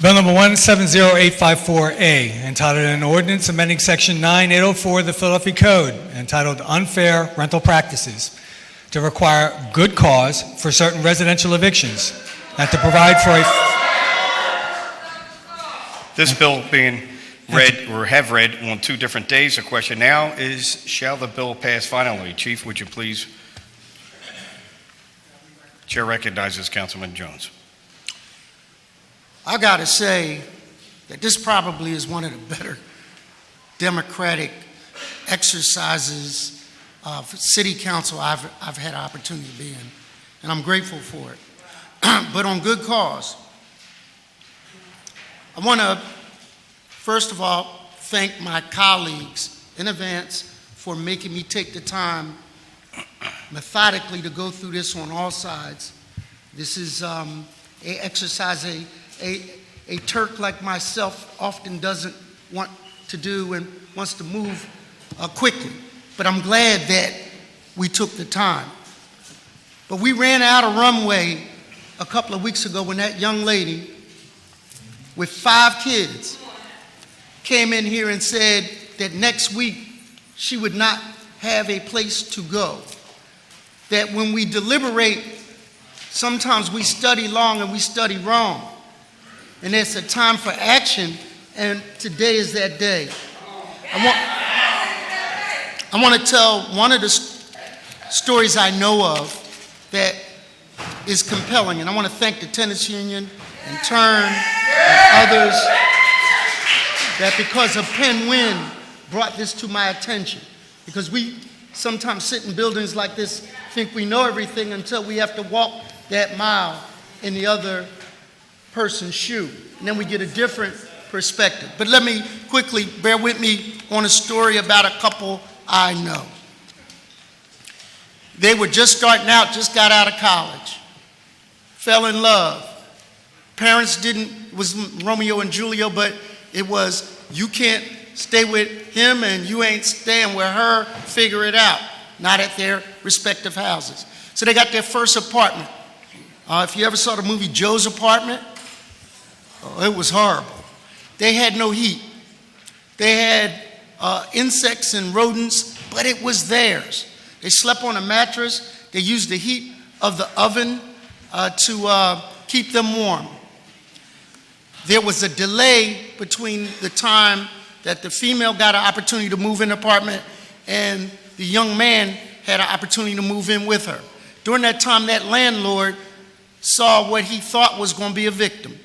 Bill number 170854A, entitled an ordinance amending section 9804 of the Philadelphia Code, entitled Unfair Rental Practices, to require good cause for certain residential evictions, and to provide for a... This bill being read or have read on 2 different days. The question now is, shall the bill pass finally? Chief, would you please? Chair recognizes Councilman Jones. I got to say that this probably is one of the better democratic exercises of city council I've had an opportunity to be in, and I'm grateful for it. But on good cause. I want to, first of all, thank my colleagues in advance for making me take the time methodically to go through this on all sides. This is an exercise a Turk like myself often doesn't want to do and wants to move quickly. But I'm glad that we took the time. But we ran out of runway a couple of weeks ago when that young lady with 5 kids came in here and said that next week she would not have a place to go. That when we deliberate, sometimes we study long and we study wrong. And it's a time for action, and today is that day. I want to tell one of the stories I know of that is compelling, and I want to thank the tenants union and TURN and others that because of Penn Win brought this to my attention. Because we sometimes sit in buildings like this, think we know everything until we have to walk that mile in the other person's shoe. And then we get a different perspective. But let me quickly, bear with me on a story about a couple I know. They were just starting out, just got out of college, fell in love. Parents it was Romeo and Julia, but it was, you can't stay with him and you ain't staying with her, figure it out. Not at their respective houses. So they got their first apartment. If you ever saw the movie Joe's Apartment, it was horrible. They had no heat. They had insects and rodents, but it was theirs. They slept on a mattress. They used the heat of the oven to keep them warm. There was a delay between the time that the female got an opportunity to move in the apartment and the young man had an opportunity to move in with her. During that time, that landlord saw what he thought was going to be a victim.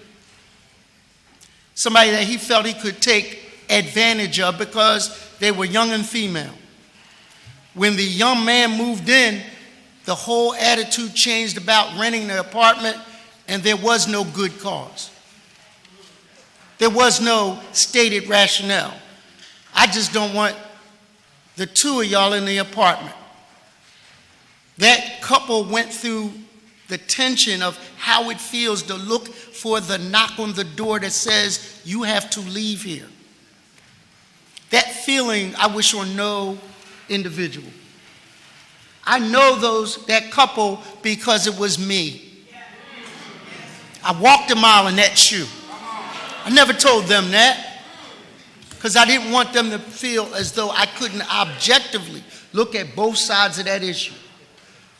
Somebody that he felt he could take advantage of because they were young and female. When the young man moved in, the whole attitude changed about renting the apartment, and there was no good cause. There was no stated rationale. I just don't want the 2 of y'all in the apartment. That couple went through the tension of how it feels to look for the knock on the door that says you have to leave here. That feeling I wish on no individual. I know that couple because it was me. I walked a mile in that shoe. I never told them that because I didn't want them to feel as though I couldn't objectively look at both sides of that issue.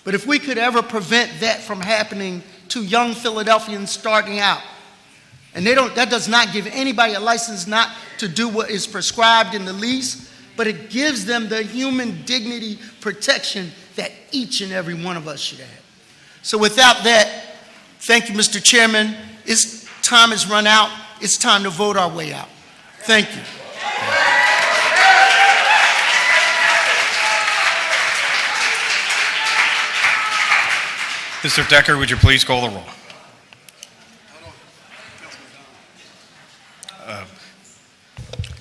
But if we could ever prevent that from happening to young Philadelphians starting out, and that does not give anybody a license not to do what is prescribed in the lease, but it gives them the human dignity protection that each and every one of us should have. So without that, thank you, Mr. Chairman. Time has run out. It's time to vote our way out. Thank you. Mr. Decker, would you please call the roll?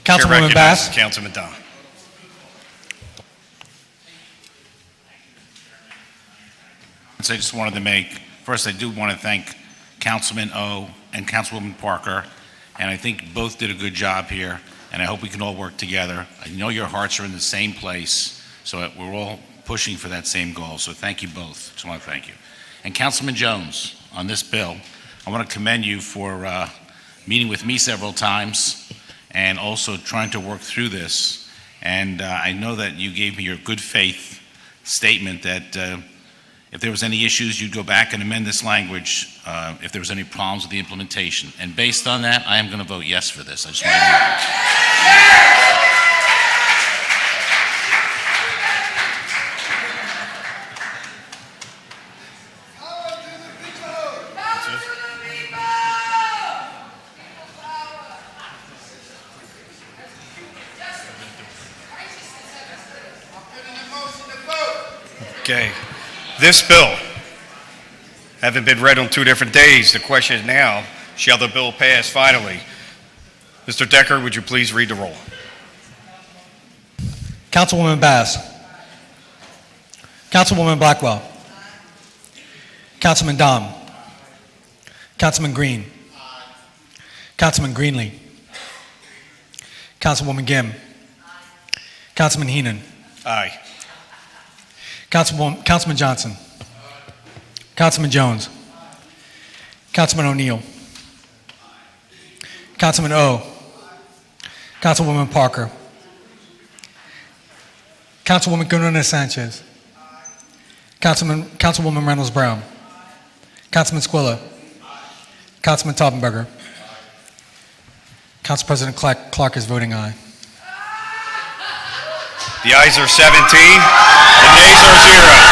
Councilwoman Bass. Councilman Don. So I just wanted to first I do want to thank Councilman O and Councilwoman Parker, and I think both did a good job here, and I hope we can all work together. I know your hearts are in the same place, so we're all pushing for that same goal, so thank you both. Just want to thank you. And Councilman Jones, on this bill, I want to commend you for meeting with me several times and also trying to work through this. And I know that you gave me your good faith statement that if there was any issues, you'd go back and amend this language if there was any problems with the implementation. And based on that, I am going to vote yes for this. I just want to know. Okay. This bill, having been read on 2 different days, the question is now, shall the bill pass finally? Mr. Decker, would you please read the roll? Councilwoman Bass. Councilwoman Blackwell. Councilman Dom. Councilman Green. Councilman Greenlee. Councilwoman Gim. Councilman Heenan. Aye. Councilman Johnson. Councilman Jones. Councilman O'Neill. Councilman O. Councilwoman Parker. Councilwoman Gununa Sanchez. Councilwoman Reynolds Brown. Councilman Squilla. Councilman Taubenberger. Council President Clark is voting aye. The ayes are 17, the nays are 0.